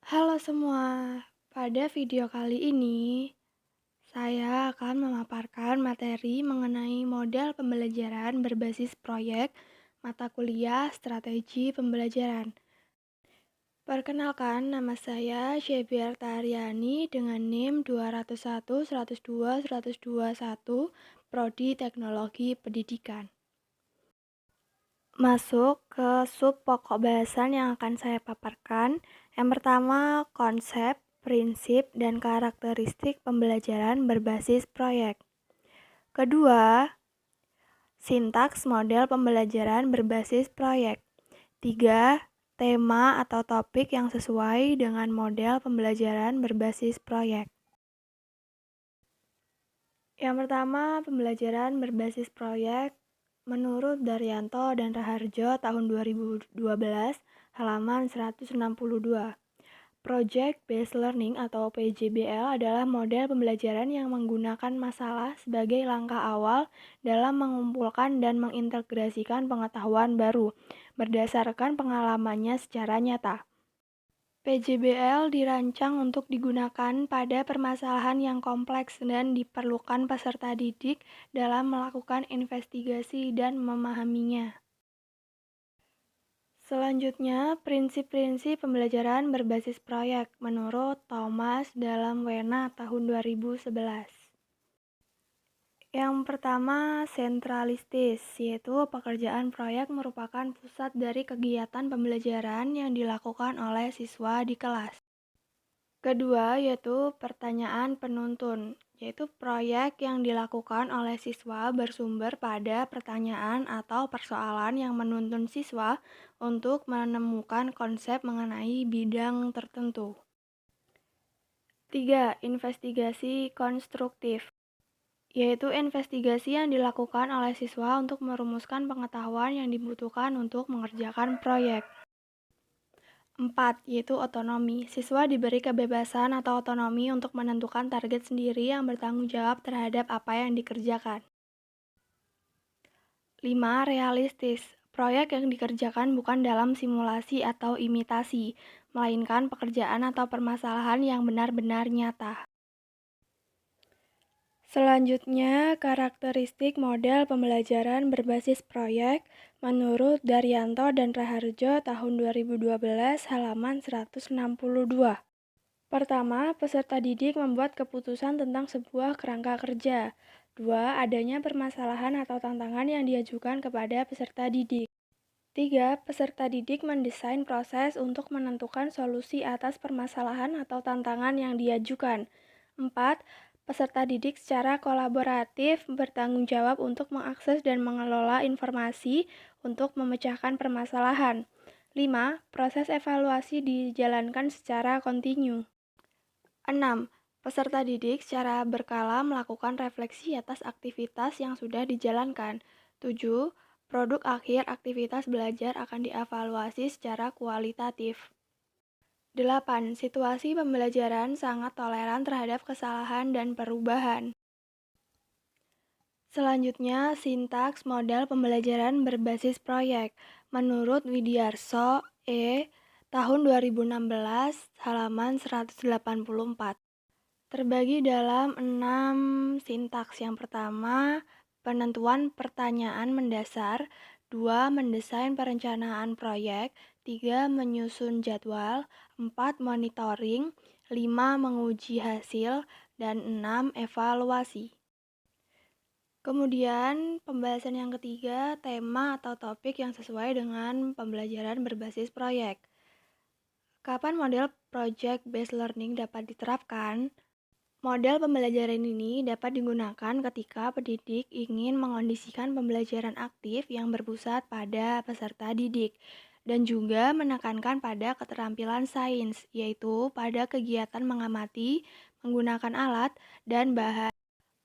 Halo semua, pada video kali ini saya akan memaparkan materi mengenai model pembelajaran berbasis proyek mata kuliah strategi pembelajaran. Perkenalkan, nama saya Shebiarta Aryani dengan NIM 201 102 121 Prodi Teknologi Pendidikan. Masuk ke sub pokok bahasan yang akan saya paparkan. Yang pertama, konsep, prinsip, dan karakteristik pembelajaran berbasis proyek. Kedua, sintaks model pembelajaran berbasis proyek. Tiga, tema atau topik yang sesuai dengan model pembelajaran berbasis proyek. Yang pertama, pembelajaran berbasis proyek menurut Daryanto dan Raharjo tahun 2012, halaman 162. Project Based Learning atau PJBL adalah model pembelajaran yang menggunakan masalah sebagai langkah awal dalam mengumpulkan dan mengintegrasikan pengetahuan baru berdasarkan pengalamannya secara nyata. PJBL dirancang untuk digunakan pada permasalahan yang kompleks dan diperlukan peserta didik dalam melakukan investigasi dan memahaminya. Selanjutnya, prinsip-prinsip pembelajaran berbasis proyek menurut Thomas dalam Wena tahun 2011. Yang pertama, sentralistis, yaitu pekerjaan proyek merupakan pusat dari kegiatan pembelajaran yang dilakukan oleh siswa di kelas. Kedua, yaitu pertanyaan penuntun, yaitu proyek yang dilakukan oleh siswa bersumber pada pertanyaan atau persoalan yang menuntun siswa untuk menemukan konsep mengenai bidang tertentu. 3. Investigasi konstruktif, yaitu investigasi yang dilakukan oleh siswa untuk merumuskan pengetahuan yang dibutuhkan untuk mengerjakan proyek. 4. Yaitu otonomi. Siswa diberi kebebasan atau otonomi untuk menentukan target sendiri yang bertanggung jawab terhadap apa yang dikerjakan. 5. Realistis. Proyek yang dikerjakan bukan dalam simulasi atau imitasi, melainkan pekerjaan atau permasalahan yang benar-benar nyata. Selanjutnya, karakteristik model pembelajaran berbasis proyek menurut Daryanto dan Raharjo tahun 2012 halaman 162. Pertama, peserta didik membuat keputusan tentang sebuah kerangka kerja. 2. Adanya permasalahan atau tantangan yang diajukan kepada peserta didik. 3. Peserta didik mendesain proses untuk menentukan solusi atas permasalahan atau tantangan yang diajukan. 4. Peserta didik secara kolaboratif bertanggung jawab untuk mengakses dan mengelola informasi untuk memecahkan permasalahan. 5. Proses evaluasi dijalankan secara kontinu. 6. Peserta didik secara berkala melakukan refleksi atas aktivitas yang sudah dijalankan. 7. Produk akhir aktivitas belajar akan dievaluasi secara kualitatif. 8. Situasi pembelajaran sangat toleran terhadap kesalahan dan perubahan. Selanjutnya, sintaks model pembelajaran berbasis proyek menurut Widiarso tahun 2016 halaman 184. Terbagi dalam 6 sintaks. Yang pertama, penentuan pertanyaan mendasar. 2. Mendesain perencanaan proyek. 3. Menyusun jadwal. 4. Monitoring. 5. Menguji hasil. Dan 6. Evaluasi. Kemudian, pembahasan yang ketiga, tema atau topik yang sesuai dengan pembelajaran berbasis proyek. Kapan model project based learning dapat diterapkan? Model pembelajaran ini dapat digunakan ketika pendidik ingin mengondisikan pembelajaran aktif yang berpusat pada peserta didik dan juga menekankan pada keterampilan sains, yaitu pada kegiatan mengamati, menggunakan alat, dan bahan,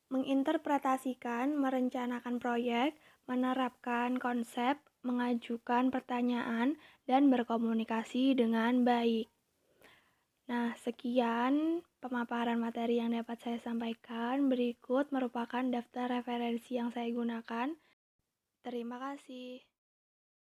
menginterpretasikan, merencanakan proyek, menerapkan konsep, mengajukan pertanyaan, dan berkomunikasi dengan baik. Nah, sekian pemaparan materi yang dapat saya sampaikan. Berikut merupakan daftar referensi yang saya gunakan. Terima kasih.